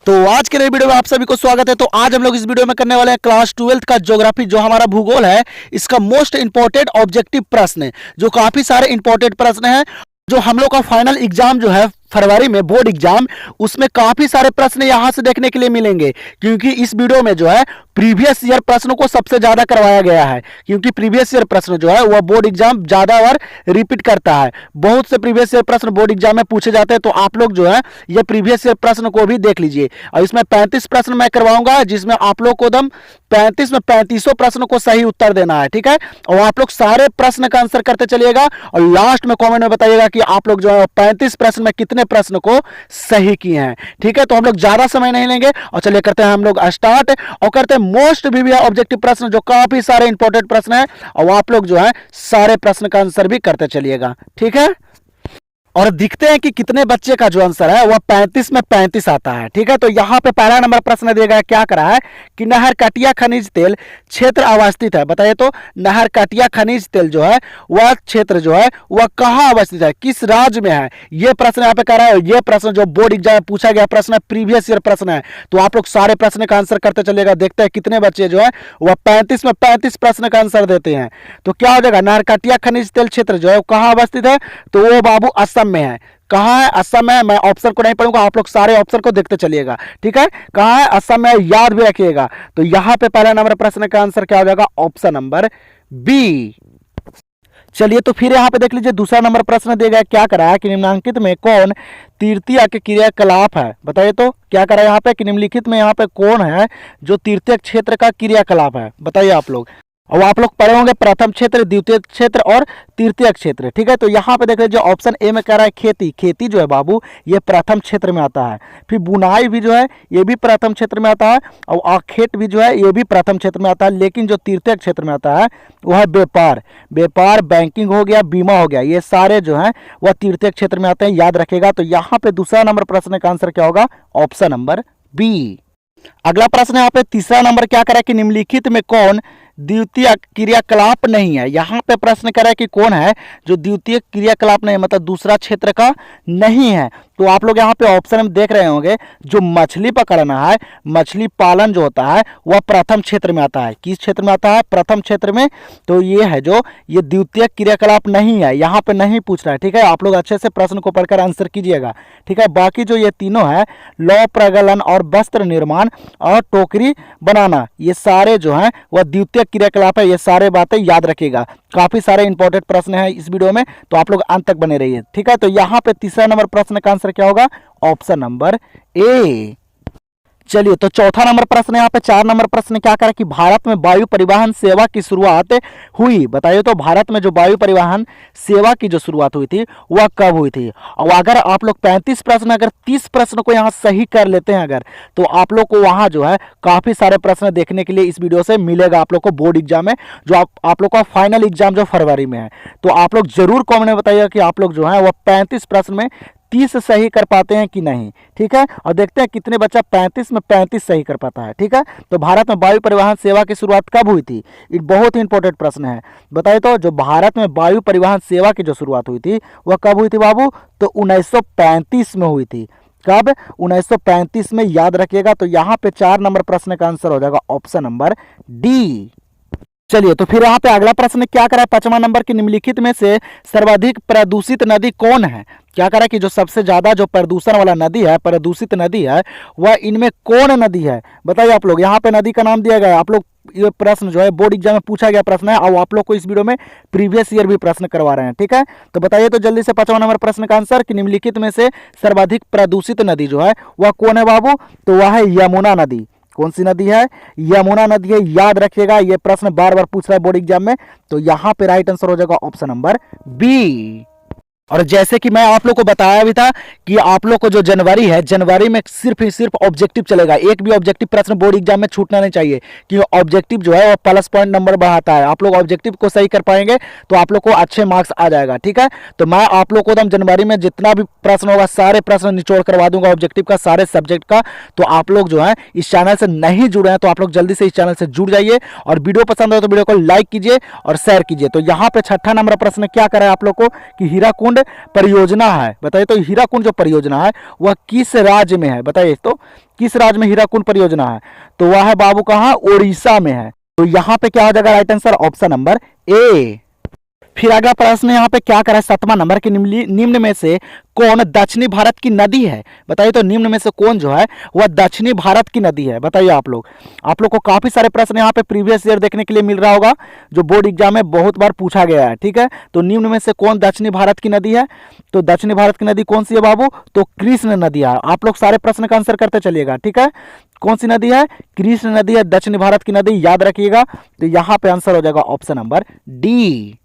तो आज के नई वीडियो में आप सभी को स्वागत है। तो आज हम लोग इस वीडियो में करने वाले हैं क्लास 12th का ज्योग्राफी, जो हमारा भूगोल है, इसका मोस्ट इंपॉर्टेंट ऑब्जेक्टिव प्रश्न है, जो काफी सारे इंपॉर्टेंट प्रश्न हैं। जो हम लोग का फाइनल एग्जाम जो है फरवरी में, बोर्ड एग्जाम, उसमें काफी सारे प्रश्न यहां से देखने के लिए मिलेंगे, क्योंकि इस वीडियो में जो है प्रीवियस ईयर प्रश्नों को सबसे ज्यादा करवाया गया है, क्योंकि प्रीवियस ईयर प्रश्न जो है वह बोर्ड एग्जाम ज्यादा बार रिपीट करता है। बहुत से प्रीवियस ईयर प्रश्न बोर्ड एग्जाम में पूछे जाते हैं, तो आप लोग जो है ये प्रीवियस ईयर प्रश्न को भी देख लीजिए। और इसमें 35 प्रश्न मैं करवाऊंगा, जिसमें आप लोग को एकदम 35 में 35 प्रश्न को सही उत्तर देना है, ठीक है। और आप लोग सारे प्रश्न का आंसर करते चलिएगा और लास्ट में कॉमेंट में बताइएगा कि आप लोग जो है 35 प्रश्न में कितने प्रश्न को सही किए हैं, ठीक है। तो हम लोग ज्यादा समय नहीं लेंगे और चलिए करते हैं हम लोग स्टार्ट और करते हैं मोस्ट भी ऑब्जेक्टिव प्रश्न, जो काफी सारे इंपॉर्टेंट प्रश्न है, और आप लोग जो है सारे प्रश्न का आंसर भी करते चलिएगा, ठीक है। और दिखते हैं कि कितने बच्चे का जो आंसर है वह 35 में 35 आता है, ठीक है। तो यहां पे पहला नंबर प्रश्न दिया गया, क्या करा है कि नहर कटिया खनिज तेल क्षेत्र अवस्थित है। बताइए तो नहर कटिया खनिज तेल जो है वह क्षेत्र जो है वह कहां अवस्थित है, किस राज्य में है, यह प्रश्न यहाँ पे कह रहा है। यह प्रश्न जो बोर्ड एग्जाम में पूछा गया प्रश्न है, प्रीवियस ईयर प्रश्न है, तो आप लोग सारे प्रश्न का आंसर करते चलेगा। देखते हैं कितने बच्चे जो है वह 35 में 35 प्रश्न का आंसर देते हैं। तो क्या हो जाएगा, नहर कटिया खनिज तेल क्षेत्र जो है कहां अवस्थित है, तो वो बाबू असम में है। कहां है, असम में। मैं ऑप्शन को नहीं पढ़ूंगा, आप लोग सारे ऑप्शन को देखते चलिएगा, ठीक है। कहां है, असम में, याद भी रखिएगा। तो यहां पे पहला नंबर प्रश्न का आंसर क्या हो जाएगा, ऑप्शन नंबर बी। चलिए तो फिर यहां पे देख लीजिए, दूसरा नंबर प्रश्न दिया गया, क्या करा है कि निम्नलिखित में कौन तृतीय के क्रियाकलाप है। बताइए तो क्या करा है यहाँ पे कि निम्नलिखित में यहाँ पे कौन है जो तृतीय क्षेत्र का क्रियाकलाप है, बताइए आप लोग। और आप लोग पढ़े होंगे प्रथम क्षेत्र, द्वितीय क्षेत्र और तृतीय क्षेत्र, ठीक है। तो यहाँ पे देख लीजिए ऑप्शन ए में कह रहा है खेती। खेती जो है बाबू ये प्रथम क्षेत्र में आता है। फिर बुनाई भी जो है ये भी प्रथम क्षेत्र में आता है, और आखेट भी जो है ये भी प्रथम क्षेत्र में आता है। लेकिन जो तृतीय क्षेत्र में आता है वह है व्यापार। व्यापार, बैंकिंग हो गया, बीमा हो गया, ये सारे जो है वह तृतीय क्षेत्र में आते हैं, याद रखेगा। तो यहाँ पे दूसरा नंबर प्रश्न का आंसर क्या होगा, ऑप्शन नंबर बी। अगला प्रश्न यहाँ पे तीसरा नंबर क्या करा कि निम्नलिखित में कौन द्वितीय क्रियाकलाप नहीं है। यहाँ पे प्रश्न करा कि कौन है जो द्वितीय क्रियाकलाप नहीं है, मतलब दूसरा क्षेत्र का नहीं है। तो आप लोग यहाँ पे ऑप्शन में देख रहे होंगे, जो मछली पकड़ना है, मछली पालन जो होता है वह प्रथम क्षेत्र में आता है। किस क्षेत्र में आता है, प्रथम क्षेत्र में। तो ये है जो ये द्वितीय क्रियाकलाप नहीं है, यहाँ पे नहीं पूछ रहा है, ठीक है। आप लोग अच्छे से प्रश्न को पढ़कर आंसर कीजिएगा, ठीक है। बाकी जो ये तीनों है, लौह प्रगलन और वस्त्र निर्माण और टोकरी बनाना, ये सारे जो है वह द्वितीय क्रियाकलाप है। ये सारे बातें याद रखिएगा, काफी सारे इंपॉर्टेंट प्रश्न हैं इस वीडियो में, तो आप लोग अंत तक बने रहिए, ठीक है। तो यहाँ पे तीसरा नंबर प्रश्न का आंसर क्या होगा, ऑप्शन नंबर ए। चलिए तो चौथा नंबर प्रश्न, यहाँ पे 4 नंबर प्रश्न क्या करा कि भारत में वायु परिवहन सेवा की शुरुआत हुई। बताइए तो भारत में जो वायु परिवहन सेवा की जो शुरुआत हुई थी वह कब हुई थी। और अगर आप लोग 35 प्रश्न, अगर 30 प्रश्न को यहाँ सही कर लेते हैं अगर, तो आप लोग को वहाँ जो है काफी सारे प्रश्न देखने के लिए इस वीडियो से मिलेगा आप लोग को बोर्ड एग्जाम में, जो आप लोग का फाइनल एग्जाम जो फरवरी में है। तो आप लोग जरूर कमेंट में बताइएगा कि आप लोग जो है वह 35 प्रश्न में 30 सही कर पाते हैं कि नहीं, ठीक है। और देखते हैं कितने बच्चा 35 में 35 सही कर पाता है, ठीक है। तो भारत में वायु परिवहन सेवा की शुरुआत कब हुई थी, ये बहुत ही इंपॉर्टेंट प्रश्न है। बताइए तो जो भारत में वायु परिवहन सेवा की जो शुरुआत हुई थी वह कब हुई थी बाबू, तो 1935 में हुई थी। कब, 1935 में, याद रखिएगा। तो यहाँ पे 4 नंबर प्रश्न का आंसर हो जाएगा ऑप्शन नंबर डी। चलिए तो फिर यहाँ पे अगला प्रश्न क्या करा है, 5वां नंबर की निम्नलिखित में से सर्वाधिक प्रदूषित नदी कौन है। क्या करा कि जो सबसे ज्यादा जो प्रदूषण वाला नदी है, प्रदूषित नदी है, वह इनमें कौन नदी है, बताइए आप लोग। यहाँ पे नदी का नाम दिया गया है, आप लोग ये प्रश्न जो है बोर्ड एग्जाम में पूछा गया प्रश्न है, और आप लोग को इस वीडियो में प्रीवियस ईयर भी प्रश्न करवा रहे हैं, ठीक है। तो बताइए तो जल्दी से 5वां नंबर प्रश्न का आंसर कि निम्नलिखित में से सर्वाधिक प्रदूषित नदी जो है वह कौन है बाबू, तो वह है यमुना नदी। कौन सी नदी है, यमुना नदी है, याद रखिएगा। यह प्रश्न बार बार पूछ रहा है बोर्ड एग्जाम में। तो यहां पे राइट आंसर हो जाएगा ऑप्शन नंबर बी। और जैसे कि मैं आप लोग को बताया भी था कि आप लोग को जो जनवरी है, जनवरी में सिर्फ ही सिर्फ ऑब्जेक्टिव चलेगा। एक भी ऑब्जेक्टिव प्रश्न बोर्ड एग्जाम में छूटना नहीं चाहिए, क्योंकि ऑब्जेक्टिव जो है वो प्लस पॉइंट नंबर बढ़ाता है। आप लोग ऑब्जेक्टिव को सही कर पाएंगे तो आप लोग को अच्छे मार्क्स आ जाएगा, ठीक है। तो मैं आप लोग को एकदम जनवरी में जितना भी प्रश्न होगा सारे प्रश्न निचोड़ करवा दूंगा ऑब्जेक्टिव का, सारे सब्जेक्ट का। तो आप लोग जो है इस चैनल से नहीं जुड़े हैं तो आप लोग जल्दी से इस चैनल से जुड़ जाइए, और वीडियो पसंद हो तो वीडियो को लाइक कीजिए और शेयर कीजिए। तो यहाँ पे 6ठा नंबर प्रश्न क्या करें आप लोग को कि हीराकुंड हीराकुंड परियोजना है, बताइए तो हीराकुंड जो परियोजना है वह किस राज्य में है, बताइए तो किस राज्य में हीराकुंड परियोजना है? तो वह है बाबू कहाँ, उड़ीसा में है। तो यहाँ पे क्या हो जाएगा right answer, option number A. फिर अगला प्रश्न यहाँ पे क्या करा है, 7वां नंबर के निम्न में से कौन दक्षिणी भारत की नदी है? बताइए तो निम्न में से कौन जो है वह दक्षिणी भारत की नदी है? बताइए आप लोग को काफी सारे प्रश्न यहाँ पे प्रीवियस ईयर देखने के लिए मिल रहा होगा, जो बोर्ड एग्जाम में बहुत बार पूछा गया है। ठीक है, तो निम्न में से कौन दक्षिणी भारत की नदी है? तो दक्षिणी भारत की नदी कौन सी है बाबू? तो कृष्ण नदी है। आप लोग सारे प्रश्न का आंसर करते चलिएगा। ठीक है, कौन सी नदी है? कृष्ण नदी है दक्षिण भारत की नदी, याद रखिएगा। तो यहाँ पे आंसर हो जाएगा ऑप्शन नंबर डी।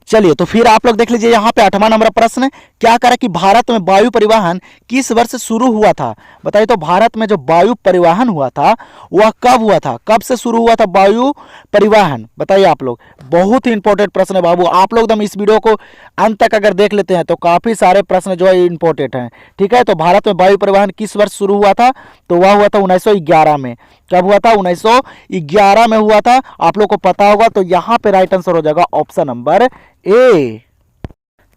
चलिए तो फिर आप लोग देख लीजिए यहाँ पे 8वां नंबर प्रश्न, क्या करा कि भारत में वायु परिवहन किस वर्ष शुरू हुआ था? बताइए तो भारत में जो वायु परिवहन हुआ था वह कब हुआ था, कब से शुरू हुआ था वायु परिवहन? बताइए आप लोग, बहुत ही इंपॉर्टेंट प्रश्न है बाबू। आप लोग एकदम इस वीडियो को अंत तक अगर देख लेते हैं तो काफी सारे प्रश्न जो है इंपॉर्टेंट हैं। ठीक है, तो भारत में वायु परिवहन किस वर्ष शुरू हुआ था? तो वह हुआ था 1911 में। कब हुआ था? 1911 में हुआ था। आप लोग को पता होगा, तो यहाँ पे राइट आंसर हो जाएगा ऑप्शन नंबर ए।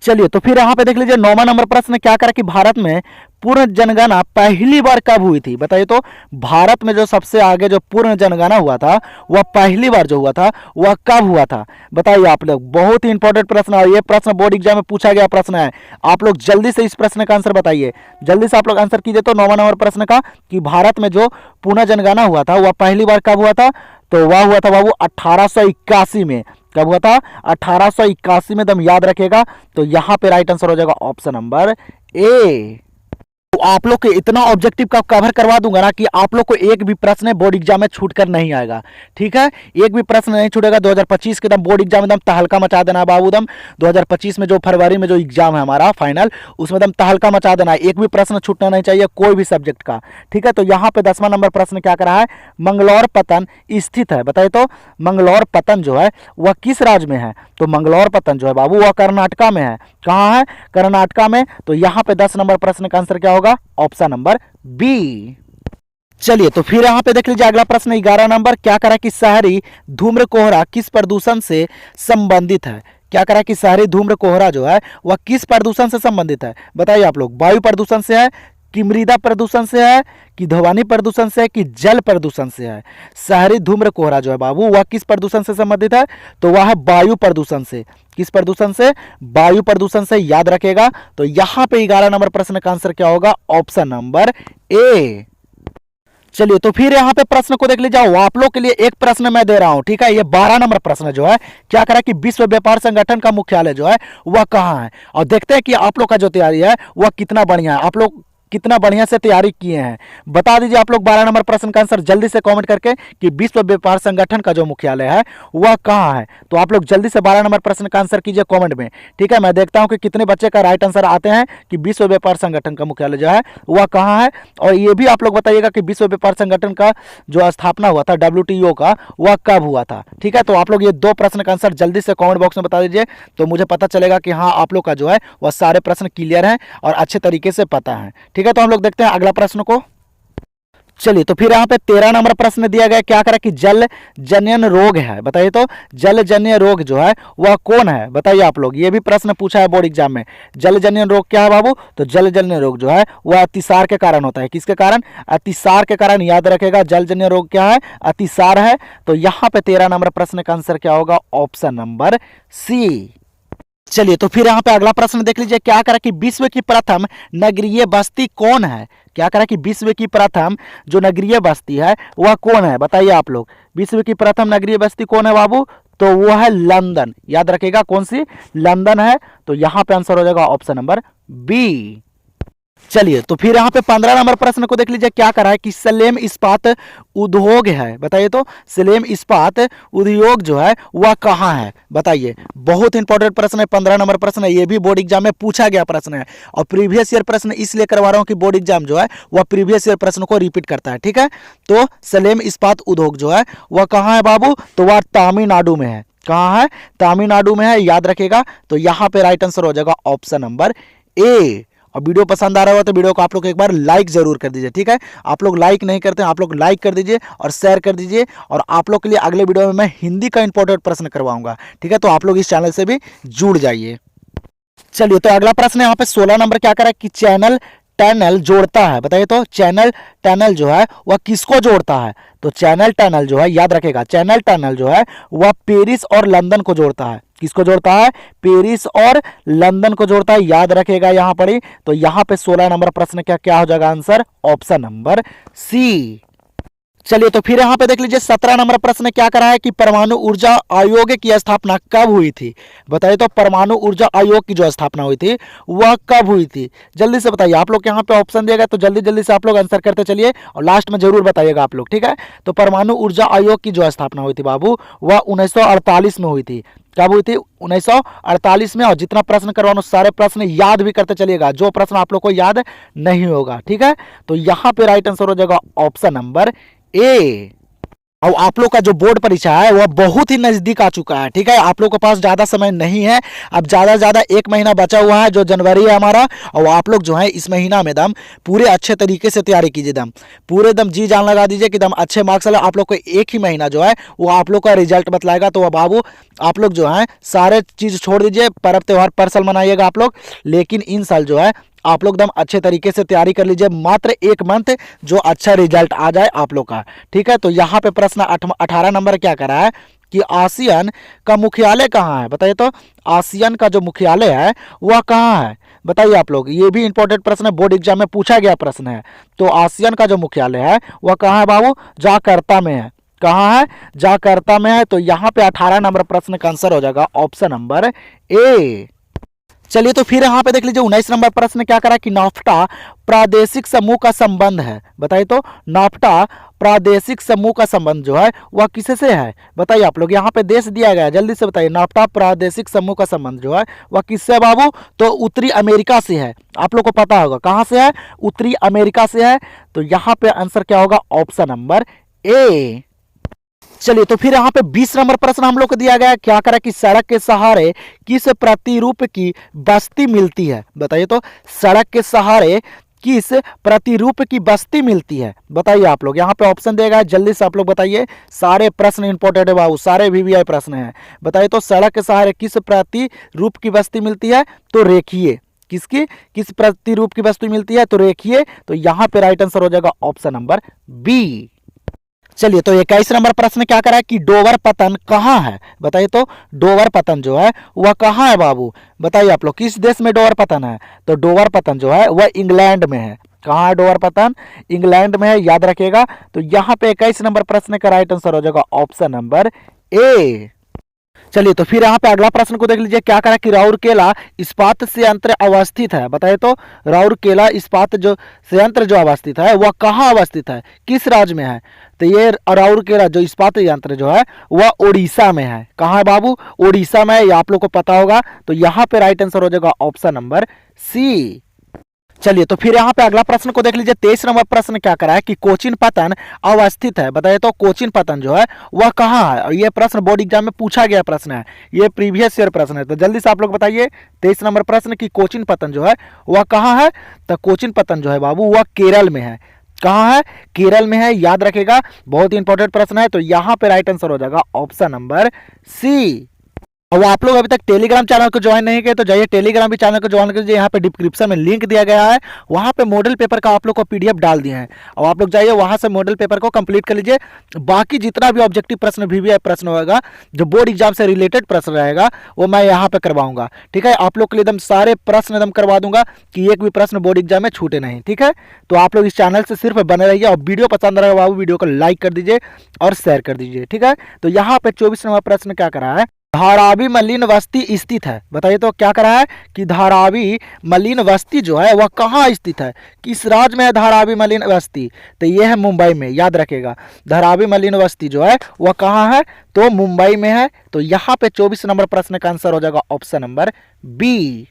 चलिए तो फिर यहां पे देख लीजिए 9वां नंबर प्रश्न, क्या करा कि भारत में पूर्ण जनगणना पहली बार कब हुई थी? बताइए तो भारत में जो सबसे आगे जो पूर्ण जनगणना हुआ था वह पहली बार जो हुआ था वह कब हुआ था? बताइए आप लोग, बहुत ही इंपॉर्टेंट प्रश्न है। ये प्रश्न बोर्ड एग्जाम में पूछा गया प्रश्न है। आप लोग जल्दी से इस प्रश्न का आंसर बताइए, जल्दी से आप लोग आंसर कीजिए। तो 9वां नंबर प्रश्न का कि भारत में जो पूर्ण जनगणना हुआ था वह पहली बार कब हुआ था? तो वह हुआ था बाबू 1881 में। कब हुआ था? 1881 में, दम याद रखेगा। तो यहां पे राइट आंसर हो जाएगा ऑप्शन नंबर ए। तो आप लोग के इतना ऑब्जेक्टिव का कवर करवा दूंगा ना कि आप लोग को एक भी प्रश्न बोर्ड एग्जाम में छूट कर नहीं आएगा। ठीक है, एक भी प्रश्न नहीं छूटेगा। 2025 के दम बोर्ड एग्जाम में दम तहलका मचा देना है बाबू। दम 2025 में जो फरवरी में जो एग्जाम है हमारा फाइनल, उसमें दम तहलका मचा देना है। एक भी प्रश्न छूटना नहीं चाहिए कोई भी सब्जेक्ट का। ठीक है, तो यहाँ पे 10वां नंबर प्रश्न क्या कर रहा है, मंगलौर पतन स्थित है। बताइए तो मंगलौर पतन जो है वह किस राज्य में है? तो मंगलौर पतन जो है बाबू वह कर्नाटका में है। कहाँ है? कर्नाटका में। तो यहाँ पे 10 नंबर प्रश्न का आंसर क्या होगा? Option number B. चलिए तो फिर यहां पे देख लीजिए अगला प्रश्न 11 नंबर, क्या करा कि शहरी धूम्र कोहरा किस प्रदूषण से संबंधित है? क्या करा कि शहरी धूम्र कोहरा जो है वह किस प्रदूषण से संबंधित है? बताइए आप लोग, वायु प्रदूषण से है कि मृदा प्रदूषण से है कि ध्वनि प्रदूषण से है कि जल प्रदूषण से है? शहरी धूम्र कोहरा जो है बाबू वह किस प्रदूषण से संबंधित है? तो वह है वायु प्रदूषण से। किस प्रदूषण से? वायु प्रदूषण से, याद रखेगा। तो यहां पे 11 नंबर प्रश्न का आंसर क्या होगा? Option number A. चलिए तो फिर यहाँ पे प्रश्न को देख लीजिए। आप लोग के लिए एक प्रश्न मैं दे रहा हूं। ठीक है, ये 12 नंबर प्रश्न जो है, क्या करा कि विश्व व्यापार संगठन का मुख्यालय जो है वह कहाँ है? और देखते हैं कि आप लोग का जो तैयारी है वह कितना बढ़िया है, आप लोग कितना बढ़िया से तैयारी किए हैं। बता दीजिए आप लोग 12 नंबर प्रश्न का आंसर जल्दी से कमेंट करके कि विश्व व्यापार संगठन का जो मुख्यालय है वह कहाँ है। तो आप लोग जल्दी से 12 नंबर प्रश्न का आंसर कीजिए कमेंट में। ठीक है, मैं देखता हूं कि कितने बच्चे का राइट आंसर आते हैं कि विश्व व्यापार संगठन का मुख्यालय जो है वह कहाँ है। और ये भी आप लोग बताइएगा कि विश्व व्यापार संगठन का जो स्थापना हुआ था WTO का वह कब हुआ था। ठीक है, तो आप लोग ये 2 प्रश्न का आंसर जल्दी से कमेंट बॉक्स में बता दीजिए, तो मुझे पता चलेगा कि हाँ आप लोग का जो है वह सारे प्रश्न क्लियर हैं और अच्छे तरीके से पता है। ठीक है, तो हम लोग देखते हैं अगला प्रश्न को। चलिए तो फिर यहाँ पे 13 नंबर प्रश्न दिया गया, क्या करा कि जल जन्य रोग है। बताइए तो जल जन्य रोग जो है वह कौन है? बताइए आप लोग, ये भी प्रश्न पूछा है बोर्ड एग्जाम में। जल जन्य रोग क्या है बाबू? तो जल जन्य रोग जो है वह अतिसार के कारण होता है। किसके कारण? अतिसार के कारण, याद रखेगा। जल जन्य रोग क्या है? अतिसार है। तो यहाँ पे 13 नंबर प्रश्न का आंसर क्या होगा? Option number C. चलिए तो फिर यहाँ पे अगला प्रश्न देख लीजिए, क्या करा कि विश्व की प्रथम नगरीय बस्ती कौन है? क्या करा कि विश्व की प्रथम जो नगरीय बस्ती है वह कौन है? बताइए आप लोग, विश्व की प्रथम नगरीय बस्ती कौन है बाबू? तो वो है लंदन। याद रखेगा, कौन सी? लंदन है। तो यहाँ पे आंसर हो जाएगा ऑप्शन नंबर बी। चलिए तो फिर यहाँ पे 15 नंबर प्रश्न को देख लीजिए, क्या करा है कि सलेम इस्पात उद्योग है। बताइए तो सलेम इस्पात उद्योग जो है वह कहाँ है? बताइए, बहुत इंपॉर्टेंट प्रश्न है, 15 नंबर प्रश्न है। ये भी बोर्ड एग्जाम में पूछा गया प्रश्न है और प्रीवियस ईयर प्रश्न इसलिए करवा रहा हूँ कि बोर्ड एग्जाम जो है वह प्रीवियस ईयर प्रश्न को रिपीट करता है। ठीक है, तो सलेम इस्पात उद्योग जो है वह कहाँ है बाबू? तो वह तमिलनाडु में है। कहाँ है? तमिलनाडु में है, याद रखेगा। तो यहाँ पे राइट आंसर हो जाएगा ऑप्शन नंबर ए। और वीडियो पसंद आ रहा हो तो वीडियो को आप लोग एक बार लाइक जरूर कर दीजिए। ठीक है, आप लोग लाइक नहीं करते हैं, आप लोग लाइक कर दीजिए और शेयर कर दीजिए। और आप लोग के लिए अगले वीडियो में मैं हिंदी का इंपॉर्टेंट प्रश्न करवाऊंगा। ठीक है, तो आप लोग इस चैनल से भी जुड़ जाइए। चलिए तो अगला प्रश्न यहाँ पे 16 नंबर क्या करा कि चैनल टनल जोड़ता है। बताइए तो चैनल टनल जो है वह किसको जोड़ता है? तो चैनल टनल जो है, याद रखेगा, चैनल टनल जो है वह पेरिस और लंदन को जोड़ता है। किसको जोड़ता है? पेरिस और लंदन को जोड़ता है, याद रखेगा यहाँ पर ही। तो यहाँ पे 16 नंबर प्रश्न क्या क्या हो जाएगा आंसर? Option number C. चलिए तो फिर यहाँ पे देख लीजिए 17 नंबर प्रश्न क्या करा है कि परमाणु ऊर्जा आयोग की स्थापना कब हुई थी? बताइए तो परमाणु ऊर्जा आयोग की जो स्थापना हुई थी वह कब हुई थी? जल्दी से बताइए। आप लोग यहाँ पे ऑप्शन दिया गया तो जल्दी जल्दी से आप लोग आंसर करते चलिए और लास्ट में जरूर बताइएगा आप लोग, ठीक है। तो परमाणु ऊर्जा आयोग की जो स्थापना हुई थी बाबू वह 1948 में हुई थी। कब हुई थी? 1948 में। और जितना प्रश्न करवाना सारे प्रश्न याद भी करते चलिएगा, जो प्रश्न आप लोग को याद नहीं होगा, ठीक है। तो यहाँ पे राइट आंसर हो जाएगा ऑप्शन नंबर ए। और आप लोग का जो बोर्ड परीक्षा है वह बहुत ही नजदीक आ चुका है, ठीक है। आप लोग के पास ज्यादा समय नहीं है, अब ज्यादा से ज्यादा 1 महीना बचा हुआ है जो जनवरी है हमारा। और आप लोग जो है इस महीना में दम पूरे अच्छे तरीके से तैयारी कीजिए, दम पूरे दम जी जान लगा दीजिए कि दम अच्छे मार्क्स वाले आप लोग को 1 ही महीना जो है वो आप लोग का रिजल्ट बतलाएगा। तो बाबू आप लोग जो है सारे चीज छोड़ दीजिए, पर्व त्योहार पर साल मनाइएगा आप लोग, लेकिन इन साल जो है आप लोग एकदम अच्छे तरीके से तैयारी कर लीजिए। मात्र 1 मंथ जो अच्छा रिजल्ट आ जाए आप लोग का, ठीक है। तो यहाँ पे प्रश्न 18 नंबर क्या करा है कि आसियान का मुख्यालय कहाँ है? बताइए तो आसियान का जो मुख्यालय है वह कहाँ है? बताइए आप लोग, ये भी इंपॉर्टेंट प्रश्न है, बोर्ड एग्जाम में पूछा गया प्रश्न है। तो आसियान का जो मुख्यालय है वह कहाँ है बाबू? जकार्ता में है। कहाँ है? जकार्ता में है। तो यहाँ पे 18 नंबर प्रश्न का आंसर हो जाएगा ऑप्शन नंबर ए। चलिए तो फिर यहाँ पे देख लीजिए 19 नंबर प्रश्न क्या करा कि नाफ्टा प्रादेशिक समूह का संबंध है। बताइए तो नाफ्टा प्रादेशिक समूह का संबंध जो है वह किससे से है? बताइए आप लोग, यहाँ पे देश दिया गया है, जल्दी से बताइए। नाफ्टा प्रादेशिक समूह का संबंध जो है वह किससे है बाबू? तो उत्तरी अमेरिका से है। आप लोग को पता होगा कहाँ से है? उत्तरी अमेरिका से है। तो यहाँ पे आंसर क्या होगा? Option number A. चलिए तो फिर यहाँ पे 20 नंबर प्रश्न हम लोग को दिया गया, क्या करा कि सड़क के सहारे किस प्रतिरूप की बस्ती मिलती है? बताइए तो सड़क के सहारे किस प्रतिरूप की बस्ती मिलती है? बताइए आप लोग, यहाँ पे ऑप्शन देगा, जल्दी से आप लोग बताइए। सारे प्रश्न इंपॉर्टेंट है बाबू, सारे वीवीआई प्रश्न हैं। बताइए तो सड़क के सहारे किस प्रतिरूप की बस्ती मिलती है? तो रेखीय। किसकी? किस प्रतिरूप की बस्ती मिलती है? तो रेखीय। तो यहाँ पे राइट आंसर हो जाएगा ऑप्शन नंबर बी। चलिए तो 21 नंबर प्रश्न क्या करा है कि डोवर पतन कहाँ है? बताइए तो डोवर पतन जो है वह कहाँ है बाबू? बताइए आप लोग, किस देश में डोवर पतन है? तो डोवर पतन जो है वह इंग्लैंड में है। कहाँ है डोवर पतन? इंग्लैंड में है, याद रखिएगा। तो यहाँ पे 21 नंबर प्रश्न का राइट आंसर हो जाएगा ऑप्शन नंबर ए। चलिए तो फिर यहाँ पे अगला प्रश्न को देख लीजिए, क्या करा कि राउरकेला इस्पात संयंत्र अवस्थित है? बताइए तो राउरकेला इस्पात जो संयंत्र जो अवस्थित है वह कहाँ अवस्थित है? किस राज्य में है? तो ये राउरकेला जो इस्पात यंत्र जो है वह उड़ीसा में है। कहाँ है बाबू? उड़ीसा में है, ये आप लोग को पता होगा। तो यहाँ पे राइट आंसर हो जाएगा ऑप्शन नंबर सी। चलिए तो फिर यहाँ पे अगला प्रश्न को देख लीजिए, 23 नंबर प्रश्न क्या करा है कि कोचीन पतन अवस्थित है? बताइए तो कोचीन पतन जो है वह कहाँ है? और ये प्रश्न बोर्ड एग्जाम में पूछा गया प्रश्न है, ये प्रीवियस ईयर प्रश्न है। तो जल्दी से आप लोग बताइए 23 नंबर प्रश्न की कोचीन पतन जो है वह कहाँ है? तो कोचीन पतन जो है बाबू वह केरल में है। कहाँ है? केरल में है, याद रखेगा, बहुत ही इंपॉर्टेंट प्रश्न है। तो यहाँ पे राइट आंसर हो जाएगा ऑप्शन नंबर सी। और आप लोग अभी तक टेलीग्राम चैनल को ज्वाइन नहीं किए तो जाइए टेलीग्राम भी चैनल को ज्वाइन कीजिए। यहाँ पे डिस्क्रिप्शन में लिंक दिया गया है, वहाँ पे मॉडल पेपर का आप लोग को पीडीएफ डाल दिए हैं और आप लोग जाइए वहाँ से मॉडल पेपर को कंप्लीट कर लीजिए। बाकी जितना भी ऑब्जेक्टिव प्रश्न वीवीआई प्रश्न होगा, जो बोर्ड एग्जाम से रिलेटेड प्रश्न रहेगा, वो मैं यहाँ पे करवाऊंगा, ठीक है। आप लोग के लिए एकदम सारे प्रश्न एकदम करवा दूंगा कि एक भी प्रश्न बोर्ड एग्जाम में छूटे नहीं, ठीक है। तो आप लोग इस चैनल से सिर्फ बने रहिए और वीडियो पसंद रहेगा बाबू वीडियो को लाइक कर दीजिए और शेयर कर दीजिए, ठीक है। तो यहाँ पे 24 नंबर प्रश्न क्या करा है? धारावी मलिन बस्ती स्थित है। बताइए तो क्या करा है कि धारावी मलिन बस्ती जो है वह कहाँ स्थित है? किस राज्य में है धारावी मलिन बस्ती? तो ये है मुंबई में, याद रखेगा। धारावी मलिन बस्ती जो है वह कहाँ है? तो मुंबई में है। तो यहाँ पे 24 नंबर प्रश्न का आंसर हो जाएगा ऑप्शन नंबर बी।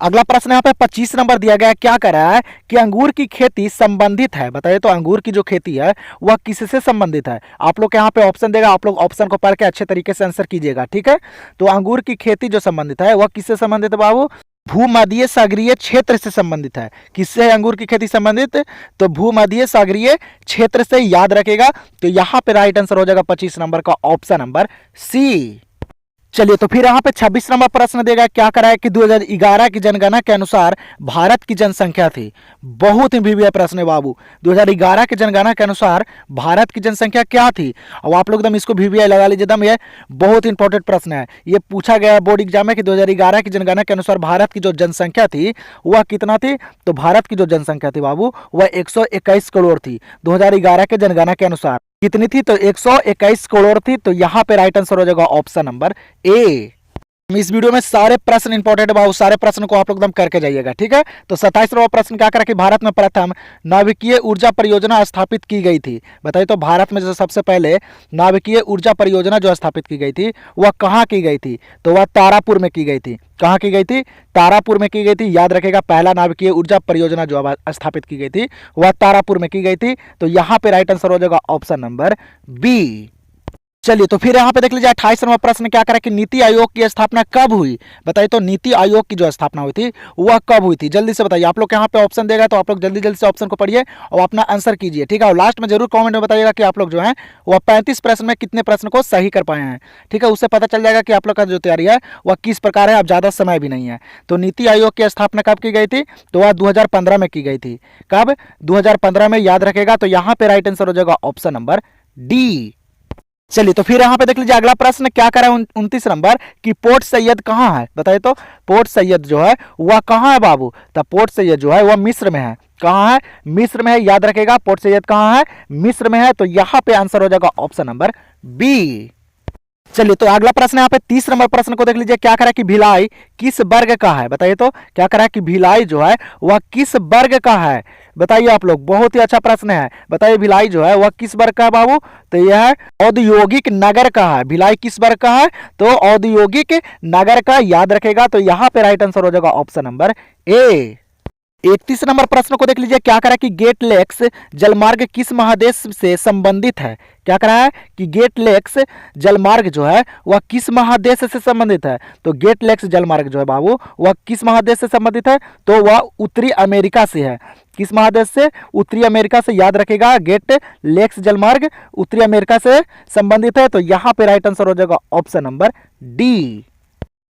अगला प्रश्न यहाँ पे 25 नंबर दिया गया है, क्या कर रहा है कि अंगूर की खेती संबंधित है? बताइए तो अंगूर की जो खेती है वह किससे संबंधित है? आप लोग यहाँ पे ऑप्शन देगा, आप लोग ऑप्शन को पढ़ के अच्छे तरीके से आंसर कीजिएगा, ठीक है। तो अंगूर की खेती जो संबंधित है वह किससे संबंधित है बाबू? भूमध्य सागरीय क्षेत्र से संबंधित है। किससे है अंगूर की खेती संबंधित? तो भूमध्य सागरीय क्षेत्र से, याद रखेगा। तो यहाँ पे राइट आंसर हो जाएगा 25 नंबर का ऑप्शन नंबर सी। चलिए तो फिर यहाँ पे 26 नंबर प्रश्न देगा, क्या करा है कि 2011 की जनगणना के अनुसार भारत की जनसंख्या थी। बहुत ही भिविया प्रश्न है बाबू। 2011 की जनगणना के अनुसार भारत की जनसंख्या क्या थी। अब आप लोग एकदम इसको भिविया लगा लीजिए एकदम, ये बहुत इंपॉर्टेंट प्रश्न है। ये पूछा गया बोर्ड एग्जाम में कि 2011 की जनगणना के अनुसार भारत की जो जनसंख्या थी वह कितना थी। तो भारत की जो जनसंख्या थी बाबू वह 121 करोड़ थी 2011 के जनगणना के अनुसार। कितनी थी तो 121 करोड़ थी। तो यहाँ पे राइट आंसर हो जाएगा ऑप्शन नंबर ए। इस वीडियो में सारे प्रश्न इंपॉर्टेंट है, सारे प्रश्न को आप लोग एकदम करके जाइएगा, ठीक है। तो 27वां प्रश्न क्या करा कि भारत में प्रथम नाभिकीय ऊर्जा परियोजना स्थापित की गई थी। बताइए तो भारत में जो सबसे पहले नाभिकीय ऊर्जा परियोजना जो स्थापित की गई थी वह कहाँ की गई थी। तो वह तारापुर में की गई थी। कहाँ की गई थी, तारापुर में की गई थी। याद रखेगा पहला नाभिकीय ऊर्जा परियोजना जो स्थापित की गई थी वह तारापुर में की गई थी। तो यहाँ पे राइट आंसर हो जाएगा ऑप्शन नंबर बी। चलिए तो फिर यहाँ पे देख लीजिए 28 नंबर प्रश्न क्या करा कि नीति आयोग की स्थापना कब हुई। बताइए तो नीति आयोग की जो स्थापना हुई थी वह कब हुई थी, जल्दी से बताइए। आप लोग यहाँ पे ऑप्शन देगा तो आप लोग जल्दी जल्दी से ऑप्शन को पढ़िए और अपना आंसर कीजिए, ठीक है। और लास्ट में जरूर कमेंट में बताइएगा कि आप लोग जो है वह 35 प्रश्न में कितने प्रश्न को सही कर पाए हैं, ठीक है। उससे पता चल जाएगा कि आप लोग का जो तैयारी है वह किस प्रकार है। अब ज़्यादा समय भी नहीं है। तो नीति आयोग की स्थापना कब की गई थी तो वह 2015 में की गई थी। कब, 2015 में। याद रखेगा। तो यहाँ पे राइट आंसर हो जाएगा ऑप्शन नंबर डी। चलिए तो फिर यहाँ पे देख लीजिए अगला प्रश्न क्या करा है 29 नंबर कि पोर्ट सैयद कहाँ है। बताइए तो पोर्ट सैयद जो है वह कहाँ है बाबू। तो पोर्ट सैयद जो है वह मिस्र में है। कहाँ है, मिस्र में है। याद रखेगा पोर्ट सैयद कहाँ है, मिस्र में है। तो यहाँ पे आंसर हो जाएगा ऑप्शन नंबर बी। चलिए तो अगला प्रश्न यहाँ पे 30 नंबर प्रश्न को देख लीजिए क्या करा कि भिलाई किस वर्ग का है। बताइए तो क्या करा कि भिलाई जो है वह किस वर्ग का है। बताइए आप लोग, बहुत ही अच्छा प्रश्न है। बताइए भिलाई जो है वह किस वर्ग का है बाबू। तो यह औद्योगिक नगर का है। भिलाई किस वर्ग का है तो औद्योगिक नगर का। याद रखेगा। तो यहाँ पे राइट आंसर हो जाएगा ऑप्शन नंबर ए। 31 नंबर प्रश्न को देख लीजिए क्या करा कि गेट लेक्स जलमार्ग किस महादेश से संबंधित है। क्या करा है कि गेट लेक्स जलमार्ग जो है वह किस महादेश से संबंधित है। तो गेट लेक्स जलमार्ग जो है बाबू वह किस महादेश से संबंधित है तो वह उत्तरी अमेरिका से है। किस महादेश से, उत्तरी अमेरिका से। याद रखेगा गेट लेक्स जलमार्ग उत्तरी अमेरिका से संबंधित है। तो यहाँ पे राइट आंसर हो जाएगा ऑप्शन नंबर डी।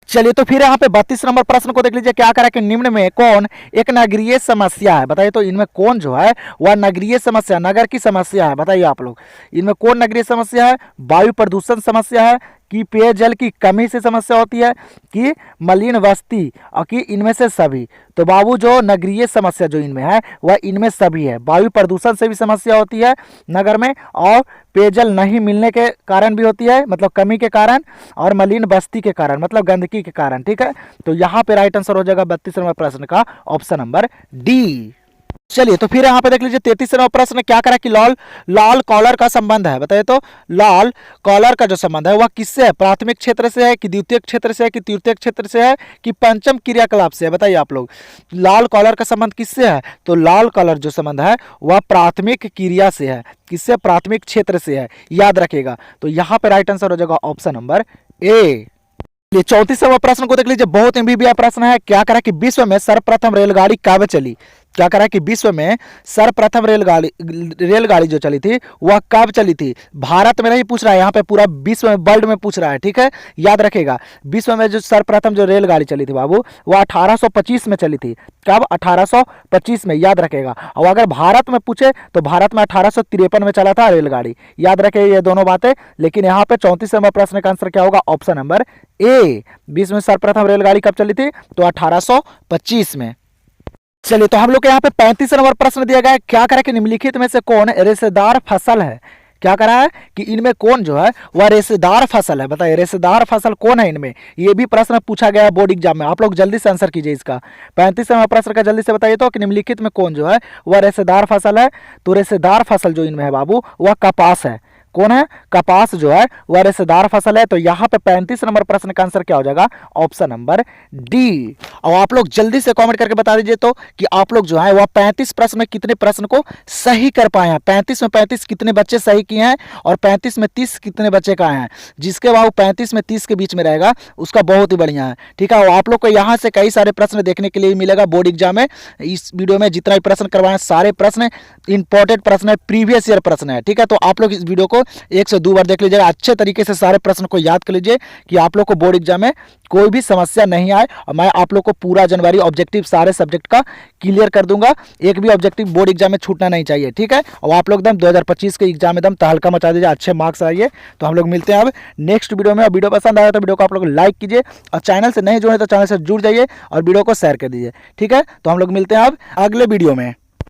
चलिए तो फिर यहाँ पे 32 नंबर प्रश्न को देख लीजिए क्या करा कि निम्न में कौन एक नगरीय समस्या है। बताइए तो इनमें कौन जो है वह नगरीय समस्या, नगर की समस्या है। बताइए आप लोग इनमें कौन नगरीय समस्या है। वायु प्रदूषण समस्या है कि पेयजल की कमी से समस्या होती है कि मलिन बस्ती और कि इनमें से सभी। तो बाबू जो नगरीय समस्या जो इनमें है वह इनमें सभी है। वायु प्रदूषण से भी समस्या होती है नगर में, और पेयजल नहीं मिलने के कारण भी होती है, मतलब कमी के कारण, और मलिन बस्ती के कारण मतलब गंदगी के कारण, ठीक है। तो यहाँ पे राइट आंसर हो जाएगा 32 नंबर प्रश्न का ऑप्शन नंबर डी। चलिए तो फिर यहाँ पे देख लीजिए 33 नंबर प्रश्न क्या करा कि लाल कॉलर का संबंध है। बताइए तो लाल कॉलर का जो संबंध है वह किससे है, प्राथमिक क्षेत्र से है कि द्वितीय क्षेत्र से है कि तृतीय क्षेत्र से है कि पंचम क्रियाकलाप से है। बताइए आप लोग लाल कॉलर का संबंध किससे है। तो लाल कॉलर जो संबंध है वह प्राथमिक क्रिया से है। किससे, प्राथमिक क्षेत्र से है। याद रखेगा। तो यहाँ पे राइट आंसर हो जाएगा ऑप्शन नंबर ए। 34वां प्रश्न को देख लीजिए, बहुत एमबीबीआई प्रश्न है। क्या करा कि विश्व में सर्वप्रथम रेलगाड़ी कब चली। क्या करा कि विश्व में सर्वप्रथम रेलगाड़ी जो चली थी वह कब चली थी। भारत में नहीं पूछ रहा है, यहाँ पे पूरा विश्व में, वर्ल्ड में पूछ रहा है, ठीक है। याद रखेगा विश्व में जो सर्वप्रथम जो रेलगाड़ी चली थी बाबू वह 1825 में चली थी। कब, 1825 में। याद रखेगा। और अगर भारत में पूछे तो भारत में 1853 में चला था रेलगाड़ी। याद रखेगा ये दोनों बातें। लेकिन यहाँ पे 34 नंबर प्रश्न का आंसर क्या होगा, ऑप्शन नंबर ए। विश्व में सर्वप्रथम रेलगाड़ी कब चली थी तो 1825 में। चलिए तो हम लोग के यहाँ पे 35 नंबर प्रश्न दिया गया है। क्या करा कि निम्नलिखित में से कौन रेशेदार फसल है। क्या करा है कि इनमें कौन जो है वह रेशेदार फसल है। बताइए रेशेदार फसल कौन है इनमें। ये भी प्रश्न पूछा गया है बोर्ड एग्जाम में। आप लोग जल्दी से आंसर कीजिए इसका। 35 नंबर प्रश्न का जल्दी से बताइए तो कि निम्नलिखित में कौन जो है वह रेशेदार फसल है। तो रेशेदार फसल जो इनमें है बाबू वह कपास है। कौन है, कपास जो है वह रेशेदार फसल है। तो यहाँ पे 35 नंबर प्रश्न का आंसर क्या हो जाएगा, ऑप्शन नंबर डी। और आप लोग जल्दी से कमेंट करके बता दीजिए तो कि आप लोग जो है वह 35 प्रश्न में कितने प्रश्न को सही कर पाए हैं। 35 में 35 कितने बच्चे सही किए हैं और 35 में 30 कितने बच्चे का हैं। जिसके बाद 35 में 30 के बीच में रहेगा उसका बहुत ही बढ़िया है, ठीक है। और आप लोग को यहाँ से कई सारे प्रश्न देखने के लिए मिलेगा बोर्ड एग्जाम में। इस वीडियो में जितना भी प्रश्न करवाए सारे प्रश्न इंपॉर्टेंट प्रश्न है, प्रीवियस ईयर प्रश्न है, ठीक है। तो आप लोग इस वीडियो को एक से दो बार देख लीजिएगा, अच्छे तरीके से सारे प्रश्न को याद कर लीजिए कि आप लोग को बोर्ड एग्जाम में कोई भी समस्या नहीं आए। और मैं आप लोग को पूरा जनवरी ऑब्जेक्टिव सारे सब्जेक्ट का क्लियर कर दूंगा, एक भी ऑब्जेक्टिव बोर्ड एग्जाम में छूटना नहीं चाहिए, ठीक है। और आप लोग एकदम 2025 के एग्जाम में एकदम तहलका मचा दीजिए, अच्छे मार्क्स आइए। तो हम लोग मिलते हैं अब नेक्स्ट वीडियो में। और वीडियो पसंद आया तो वीडियो को आप लोग लाइक कीजिए, और चैनल से नहीं जुड़े तो चैनल से जुड़ जाइए और वीडियो को शेयर कर दीजिए, ठीक है। तो हम लोग मिलते हैं अब अगले वीडियो में।